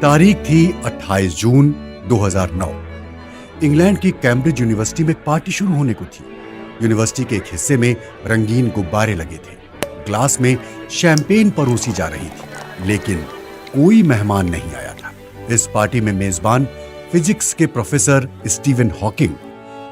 तारीख थी 28 जून 2009। इंग्लैंड की कैम्ब्रिज यूनिवर्सिटी में पार्टी शुरू होने को थी। यूनिवर्सिटी के एक हिस्से में रंगीन गुब्बारे लगे थे, ग्लास में शैंपेन परोसी जा रही थी, लेकिन कोई मेहमान नहीं आया था। इस पार्टी में मेजबान फिजिक्स के प्रोफेसर स्टीवन हॉकिंग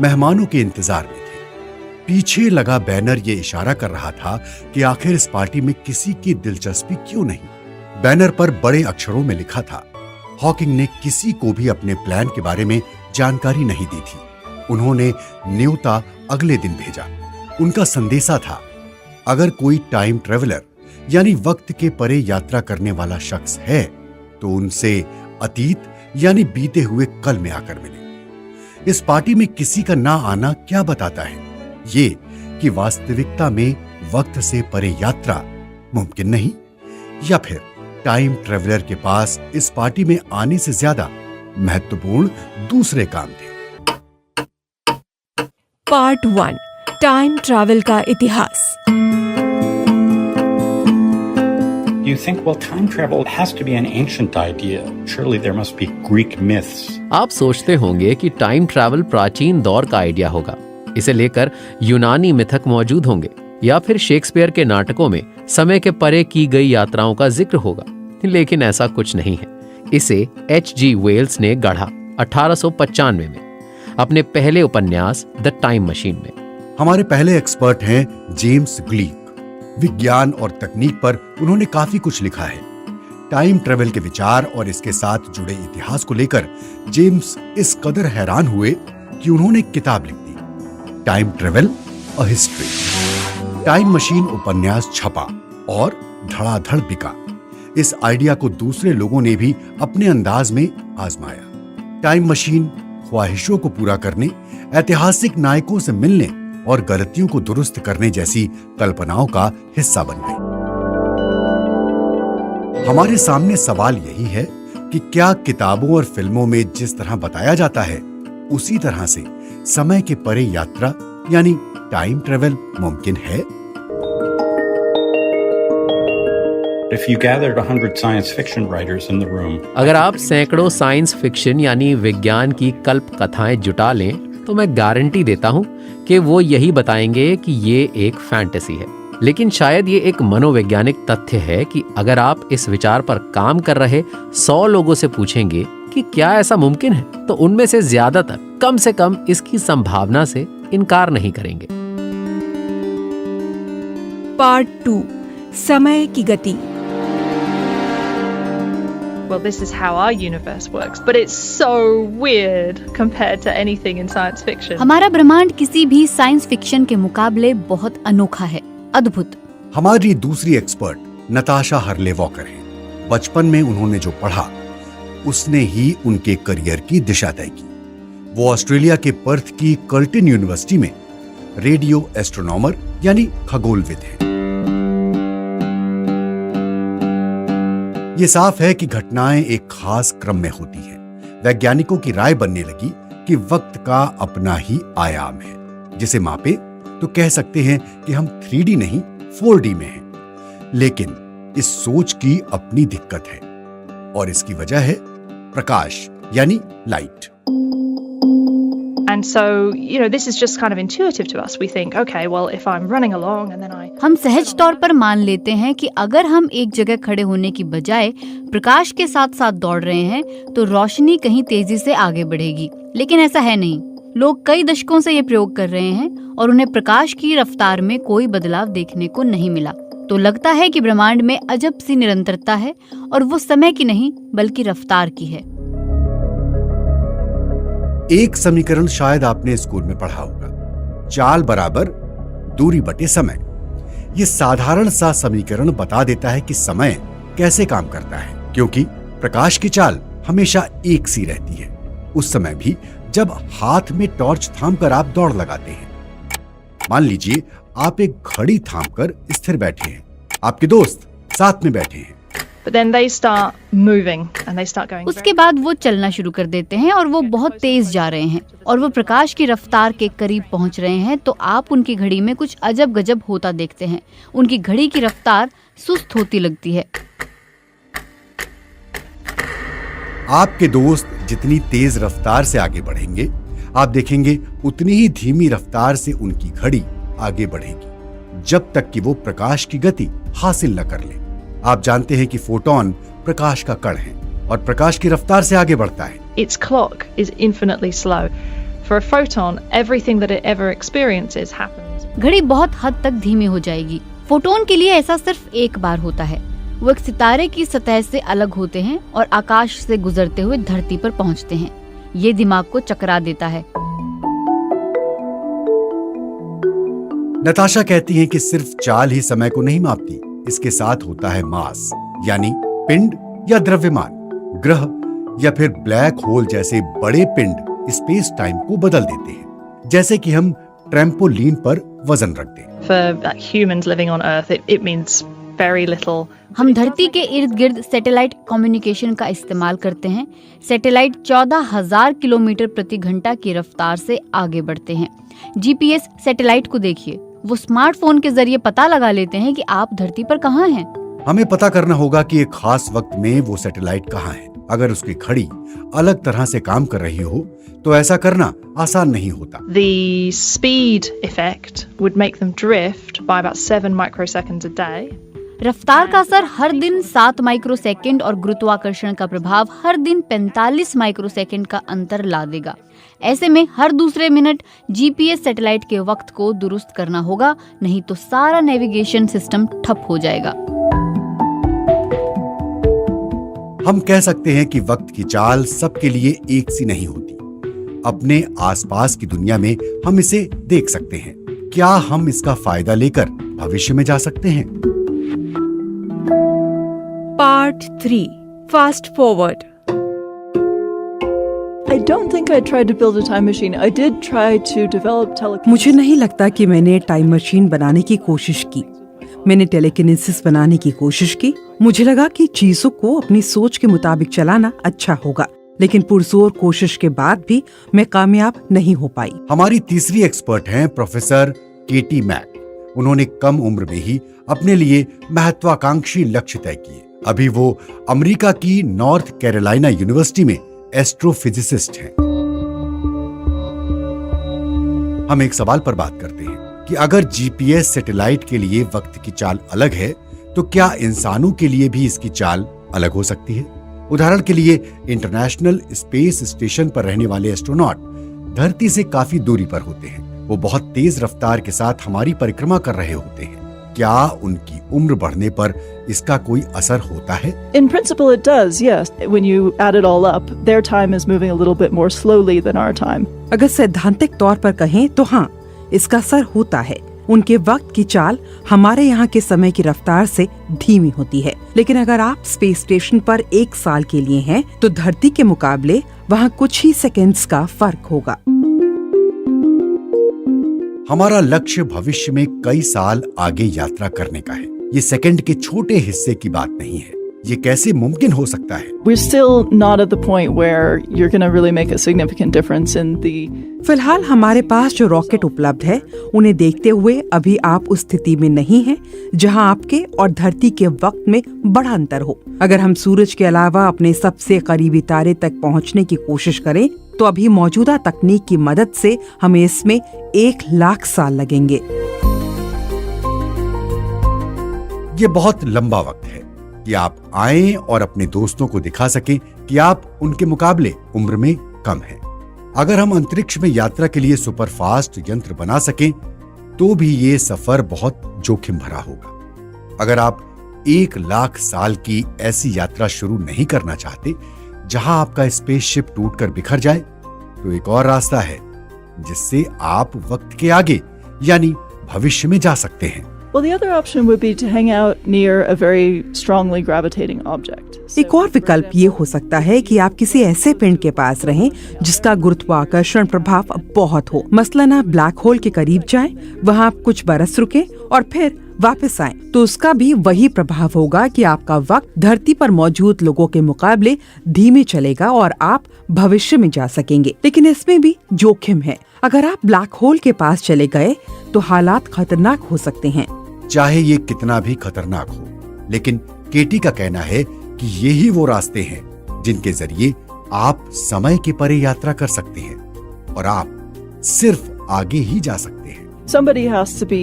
मेहमानों के इंतजार में थे। पीछे लगा बैनर ये इशारा कर रहा था कि आखिर इस पार्टी में किसी की दिलचस्पी क्यों नहीं। बैनर पर बड़े अक्षरों में लिखा था, हॉकिंग ने किसी को भी अपने प्लान के बारे में जानकारी नहीं दी थी। उन्होंने न्योता अगले दिन भेजा। उनका संदेशा था, अगर कोई टाइम ट्रेवलर यानी वक्त के परे यात्रा करने वाला शख्स है तो उनसे अतीत यानी बीते हुए कल में आकर मिले। इस पार्टी में किसी का ना आना क्या बताता है? ये कि वास्तविकता में वक्त से परे यात्रा मुमकिन नहीं, या फिर टाइम ट्रेवलर के पास इस पार्टी में आने से ज्यादा महत्वपूर्ण दूसरे काम थे। पार्ट 1, टाइम ट्रैवल का इतिहास। You think, well, time travel has to be an ancient idea. Surely there must be Greek myths. आप सोचते होंगे कि टाइम ट्रैवल प्राचीन दौर का आइडिया होगा। इसे लेकर यूनानी मिथक मौजूद होंगे, या फिर शेक्सपियर के नाटकों में समय के परे की गई यात्राओं का जिक्र होगा। लेकिन ऐसा कुछ नहीं है। इसे H.G. वेल्स ने गढ़ा 1895 में अपने पहले उपन्यास द टाइम मशीन में। हमारे पहले एक्सपर्ट हैं जेम्स ग्लीक। विज्ञान और तकनीक पर उन्होंने काफी कुछ लिखा है। टाइम ट्रेवल के विचार और इसके साथ जुड़े इतिहास को लेकर जेम्स इस कदर हैरान हुए कि उन्होंने एक किताब लिख दी, time travel a history. Time machine उपन्यास छपा और धड़ाधड़ बिका। इस आइडिया को दूसरे लोगों ने भी अपने अंदाज में आजमाया। टाइम मशीन ख्वाहिशों को पूरा करने, ऐतिहासिक नायकों से मिलने और गलतियों को दुरुस्त करने जैसी कल्पनाओं का हिस्सा बन गई। हमारे सामने सवाल यही है कि क्या किताबों और फिल्मों में जिस तरह बताया जाता है उसी तरह से समय के परे यात्रा यानी टाइम ट्रेवल मुमकिन है? If you gathered 100 science fiction writers in the room, अगर आप सैकड़ों साइंस फिक्शन यानी विज्ञान की कल्प कथाएं जुटा लें तो मैं गारंटी देता हूं कि वो यही बताएंगे कि ये एक फैंटेसी है। लेकिन शायद ये एक मनोवैज्ञानिक तथ्य है कि अगर आप इस विचार पर काम कर रहे 100 लोगों से पूछेंगे कि क्या ऐसा मुमकिन है, तो उनमें से ज्यादातर कम से कम इसकी संभावना से इनकार नहीं करेंगे। पार्ट 2, समय की गति। Well, this is how our universe works, but it's so weird compared to anything in science fiction. हमारा ब्रह्मांड किसी भी साइंस फिक्शन के मुकाबले बहुत अनोखा है, अद्भुत। हमारी दूसरी एक्सपर्ट नताशा हर्ले वॉकर हैं। बचपन में उन्होंने जो पढ़ा उसने ही उनके करियर की दिशा तय की। वो ऑस्ट्रेलिया के पर्थ की कर्टिन यूनिवर्सिटी में रेडियो एस्ट्रोनॉमर यानी खगोलविद हैं। ये साफ है कि घटनाएं एक खास क्रम में होती हैं। वैज्ञानिकों की राय बनने लगी कि वक्त का अपना ही आयाम है। जिसे मापे तो कह सकते हैं कि हम 3D नहीं 4D में हैं। लेकिन इस सोच की अपनी दिक्कत है और इसकी वजह है प्रकाश यानी light. And so, this is just kind of intuitive to us. We think, okay, well, if I'm running along and then हम सहज तौर पर मान लेते हैं कि अगर हम एक जगह खड़े होने की बजाय प्रकाश के साथ साथ दौड़ रहे हैं तो रोशनी कहीं तेजी से आगे बढ़ेगी। लेकिन ऐसा है नहीं। लोग कई दशकों से ये प्रयोग कर रहे हैं और उन्हें प्रकाश की रफ्तार में कोई बदलाव देखने को नहीं मिला। तो लगता है कि ब्रह्मांड में अजब सी निरंतरता है और वो समय की नहीं बल्कि रफ्तार की है। एक समीकरण शायद आपने स्कूल में पढ़ा होगा, चाल बराबर दूरी बटे समय। ये साधारण सा समीकरण बता देता है कि समय कैसे काम करता है, क्योंकि प्रकाश की चाल हमेशा एक सी रहती है, उस समय भी जब हाथ में टॉर्च थामकर आप दौड़ लगाते हैं। मान लीजिए आप एक घड़ी थामकर स्थिर बैठे हैं, आपके दोस्त साथ में बैठे हैं। But then they start moving and they start going. उसके बाद वो चलना शुरू कर देते हैं और वो बहुत तेज जा रहे हैं और वो प्रकाश की रफ्तार के करीब पहुंच रहे हैं, तो आप उनकी घड़ी में कुछ अजब गजब होता देखते हैं। उनकी घड़ी की रफ्तार सुस्त होती लगती है। आपके दोस्त जितनी तेज रफ्तार से आगे बढ़ेंगे, आप देखेंगे उतनी ही धीमी रफ्तार से उनकी घड़ी आगे बढ़ेगी, जब तक कि वो प्रकाश की गति हासिल न कर ले। आप जानते हैं कि फोटॉन प्रकाश का कण है और प्रकाश की रफ्तार से आगे बढ़ता है। Its clock is infinitely slow. For a photon, everything that it ever experiences happens. घड़ी बहुत हद तक धीमी हो जाएगी। फोटोन के लिए ऐसा सिर्फ एक बार होता है। वो एक सितारे की सतह से अलग होते हैं और आकाश से गुजरते हुए धरती पर पहुंचते हैं। ये दिमाग को चकरा देता है। नताशा कहती हैं कि सिर्फ चाल ही समय को नहीं मापती, इसके साथ होता है मास, यानी पिंड या द्रव्यमान। ग्रह या फिर ब्लैक होल जैसे बड़े पिंड स्पेस टाइम को बदल देते हैं, जैसे कि हम ट्रैम्पोलीन पर वजन रख दें। For humans living on Earth, it means very little. हम धरती के इर्द गिर्द सैटेलाइट कम्युनिकेशन का इस्तेमाल करते हैं। सैटेलाइट 14,000 किलोमीटर प्रति घंटा की रफ्तार से आगे बढ़ते हैं। जीपीएस सैटेलाइट को देखिए, वो स्मार्टफोन के जरिए पता लगा लेते हैं कि आप धरती पर कहाँ हैं। हमें पता करना होगा कि एक खास वक्त में वो सैटेलाइट कहाँ है। अगर उसकी घड़ी अलग तरह से काम कर रही हो तो ऐसा करना आसान नहीं होता। The speed effect would make them drift by about 7 microseconds a day. रफ्तार का असर हर दिन 7 माइक्रोसेकंड और गुरुत्वाकर्षण का प्रभाव हर दिन 45 माइक्रोसेकंड का अंतर ला देगा। ऐसे में हर दूसरे मिनट जीपीएस सैटेलाइट के वक्त को दुरुस्त करना होगा, नहीं तो सारा नेविगेशन सिस्टम ठप हो जाएगा। हम कह सकते हैं कि वक्त की चाल सबके लिए एक सी नहीं होती। अपने आसपास की दुनिया में हम इसे देख सकते हैं। क्या हम इसका फायदा लेकर भविष्य में जा सकते हैं? Part 3 Fast Forward. I don't think I tried to build a time machine. I did try to develop telekinesis. मुझे नहीं लगता कि मैंने टाइम मशीन बनाने की कोशिश की। मैंने टेलीकिनेसिस बनाने की कोशिश की। मुझे लगा कि चीजों को अपनी सोच के मुताबिक चलाना अच्छा होगा, लेकिन पुरजोर कोशिश के बाद भी मैं कामयाब नहीं हो पाई। हमारी तीसरी एक्सपर्ट हैं प्रोफेसर केटी मैक। उन्होंने कम उम्र में ही अपने लिए महत्वाकांक्षी लक्ष्य तय किए। अभी वो अमेरिका की नॉर्थ कैरोलिना यूनिवर्सिटी में एस्ट्रोफिजिसिस्ट हैं। हम एक सवाल पर बात करते हैं कि अगर जीपीएस सैटेलाइट के लिए वक्त की चाल अलग है, तो क्या इंसानों के लिए भी इसकी चाल अलग हो सकती है? उदाहरण के लिए इंटरनेशनल स्पेस स्टेशन पर रहने वाले एस्ट्रोनॉट धरती से काफी दूरी पर होते हैं। वो बहुत तेज रफ्तार के साथ हमारी परिक्रमा कर रहे होते हैं। क्या उनकी उम्र बढ़ने पर इसका कोई असर होता है? In principle, it does, yes. When you add it all up, their time is moving a little bit more slowly than our time. अगर सैद्धांतिक तौर पर कहें तो हाँ, इसका असर होता है। उनके वक्त की चाल हमारे यहाँ के समय की रफ्तार से धीमी होती है, लेकिन अगर आप स्पेस स्टेशन पर 1 साल के लिए हैं, तो धरती के मुकाबले वहाँ कुछ ही सेकंड्स का फर्क होगा। हमारा लक्ष्य भविष्य में कई साल आगे यात्रा करने का है। ये सेकंड के छोटे हिस्से की बात नहीं है। ये कैसे मुमकिन हो सकता है? We're still not at the point where you're going to really make a significant difference in the. फिलहाल हमारे पास जो रॉकेट उपलब्ध है, उन्हें देखते हुए अभी आप उस स्थिति में नहीं हैं जहां आपके और धरती के वक्त में बड़ा अंतर हो। अगर हम सूरज के अलावा अपने सबसे करीबी तारे तक पहुंचने की कोशिश करें, तो अभी मौजूदा तकनीक की मदद से हमें इसमें 1,00,000 साल लगेंगे। ये बहुत लंबा वक्त है कि आप आएं और अपने दोस्तों को दिखा सकें कि आप उनके मुकाबले उम्र में कम हैं। अगर हम अंतरिक्ष में यात्रा के लिए सुपरफास्ट यंत्र बना सकें, तो भी ये सफर बहुत जोखिम भरा होगा। अगर आप 1,00,000 साल की ऐसी यात्रा शुरू नहीं करना चाहते जहां आपका स्पेसशिप टूटकर बिखर जाए, तो एक और रास्ता है जिससे आप वक्त के आगे यानी भविष्य में जा सकते हैं। Well, the other option would be to hang out near a very strongly gravitating object. एक और विकल्प ये हो सकता है कि आप किसी ऐसे पिंड के पास रहें जिसका गुरुत्वाकर्षण प्रभाव बहुत हो। मसलन आप ब्लैक होल के करीब जाएं, वहाँ आप कुछ बरस रुकें और फिर वापस आएं, तो उसका भी वही प्रभाव होगा कि आपका वक्त धरती पर मौजूद लोगों के मुकाबले धीमे चलेगा और आप भविष्य में जा सकेंगे। लेकिन इसमें भी जोखिम है। अगर आप ब्लैक होल के पास चले गए तो हालात खतरनाक हो सकते हैं। चाहे ये कितना भी खतरनाक हो, लेकिन केटी का कहना है कि यही वो रास्ते हैं जिनके जरिए आप समय के परे यात्रा कर सकते हैं और आप सिर्फ आगे ही जा सकते हैं। Somebody has to be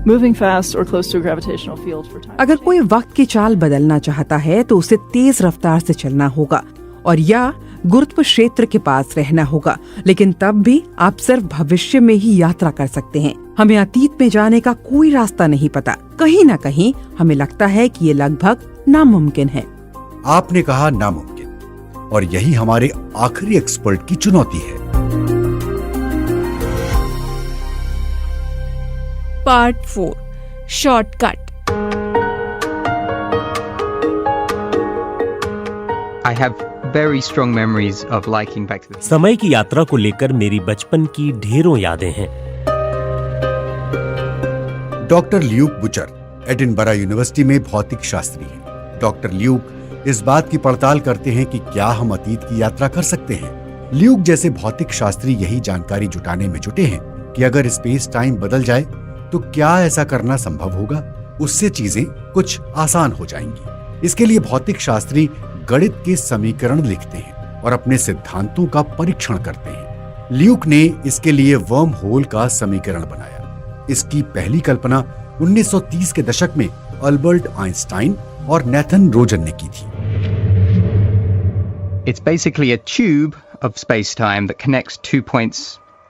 moving fast or close to a gravitational field for time. अगर कोई वक्त की चाल बदलना चाहता है तो उसे तेज रफ्तार से चलना होगा और या गुरुत्व क्षेत्र के पास रहना होगा, लेकिन तब भी आप सिर्फ भविष्य में ही यात्रा कर सकते हैं। हमें अतीत में जाने का कोई रास्ता नहीं पता। कहीं न कहीं हमें लगता है कि ये लगभग नामुमकिन है। आपने कहा नामुमकिन, और यही हमारे आखिरी एक्सपर्ट की चुनौती है। Part 4 shortcut. I have very strong memories of liking Back to the Future. समय की यात्रा को लेकर मेरी बचपन की ढेरों यादें हैं। Doctor Luke butcher Edinburgh university में भौतिक शास्त्री हैं। डॉक्टर ल्यूक इस बात की पड़ताल करते हैं कि क्या हम अतीत की यात्रा कर सकते हैं। ल्यूक जैसे भौतिक शास्त्री यही जानकारी जुटाने में जुटे हैं कि अगर स्पेस टाइम बदल जाए तो क्या ऐसा करना संभव होगा। उससे चीजें कुछ आसान हो जाएंगी। इसके लिए भौतिक शास्त्री गणित के समीकरण लिखते हैं और अपने सिद्धांतों का परीक्षण करते हैं। ल्यूक ने इसके लिए वर्म होल का समीकरण बनाया। इसकी पहली कल्पना 1930 के दशक में अल्बर्ट आइंस्टाइन और नेथन रोजन ने की थी। It's basically a tube of space-time that connects two points,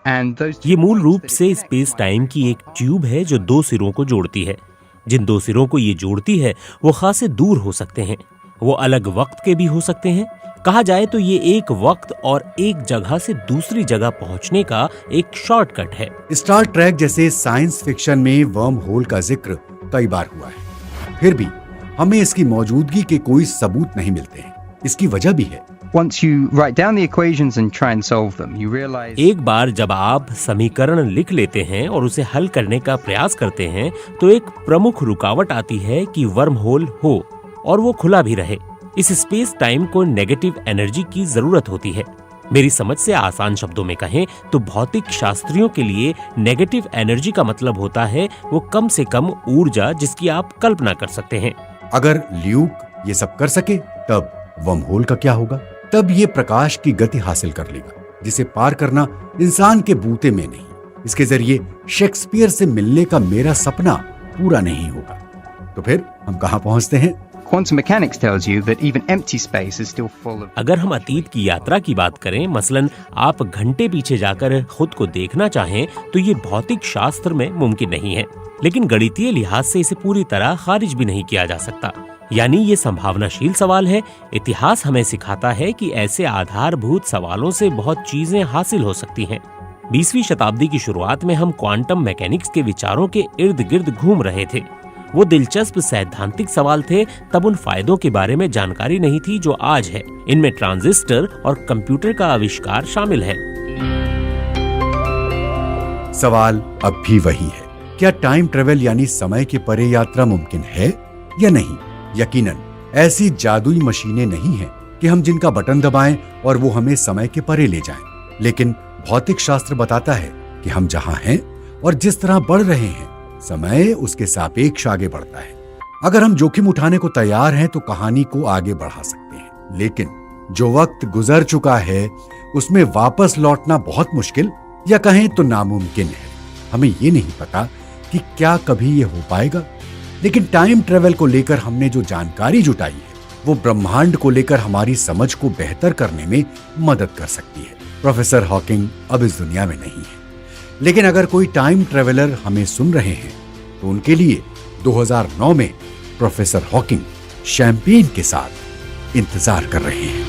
and those. ये मूल रूप से स्पेस टाइम की एक ट्यूब है जो दो सिरों को जोड़ती है। जिन दो सिरों को ये जोड़ती है वो खासे दूर हो सकते हैं, वो अलग वक्त के भी हो सकते हैं। कहा जाए तो ये एक वक्त और एक जगह से दूसरी जगह पहुंचने का एक शॉर्टकट है। स्टार ट्रैक जैसे साइंस फिक्शन में वर्म होल का जिक्र कई बार हुआ है, फिर भी हमें इसकी मौजूदगी के कोई सबूत नहीं मिलते हैं। इसकी वजह भी है। Once you write down the equations and try and solve them, you realize. एक बार जब आप समीकरण लिख लेते हैं और उसे हल करने का प्रयास करते हैं तो एक प्रमुख रुकावट आती है कि वर्म होल हो और वो खुला भी रहे। इस स्पेस टाइम को नेगेटिव एनर्जी की जरूरत होती है। मेरी समझ से आसान शब्दों में कहें तो भौतिक शास्त्रियों के लिए नेगेटिव एनर्जी का मतलब होता है वो कम से कम ऊर्जा जिसकी आप कल्पना कर सकते हैं। अगर ल्यूक ये सब कर सके तब वर्म होल का क्या होगा? तब ये प्रकाश की गति हासिल कर लेगा जिसे पार करना इंसान के बूते में नहीं। इसके जरिए शेक्सपियर से मिलने का मेरा सपना पूरा नहीं होगा। तो फिर हम कहाँ पहुँचते हैं? Quantum mechanics tells you that even empty space is still full of. अगर हम अतीत की यात्रा की बात करें, मसलन आप घंटे पीछे जाकर खुद को देखना चाहें, तो ये भौतिक शास्त्र में मुमकिन नहीं है, लेकिन गणितीय लिहाज से इसे पूरी तरह खारिज भी नहीं किया जा सकता। यानी ये संभावनाशील सवाल है। इतिहास हमें सिखाता है कि ऐसे आधारभूत सवालों से बहुत चीजें हासिल हो सकती हैं। 20वीं शताब्दी की शुरुआत में हम क्वांटम मैकेनिक्स के विचारों के इर्द गिर्द घूम रहे थे। वो दिलचस्प सैद्धांतिक सवाल थे। तब उन फायदों के बारे में जानकारी नहीं थी जो आज है। इनमें ट्रांजिस्टर और कंप्यूटर का आविष्कार शामिल है। सवाल अब भी वही है, क्या टाइम ट्रेवल यानी समय के परे यात्रा मुमकिन है या नहीं? यकीनन ऐसी जादुई मशीनें नहीं हैं कि हम जिनका बटन दबाएं और वो हमें समय के परे ले जाएं। लेकिन भौतिक शास्त्र बताता है कि हम जहां हैं और जिस तरह बढ़ रहे हैं, समय उसके सापेक्ष आगे बढ़ता है। अगर हम जोखिम उठाने को तैयार हैं तो कहानी को आगे बढ़ा सकते हैं, लेकिन जो वक्त गुजर चुका है उसमें वापस लौटना बहुत मुश्किल या कहें तो नामुमकिन है। हमें ये नहीं पता कि क्या कभी ये हो पाएगा, लेकिन टाइम ट्रेवल को लेकर हमने जो जानकारी जुटाई है वो ब्रह्मांड को लेकर हमारी समझ को बेहतर करने में मदद कर सकती है। प्रोफेसर हॉकिंग अब इस दुनिया में नहीं है, लेकिन अगर कोई टाइम ट्रेवलर हमें सुन रहे हैं तो उनके लिए 2009 में प्रोफेसर हॉकिंग शैंपेन के साथ इंतजार कर रहे हैं।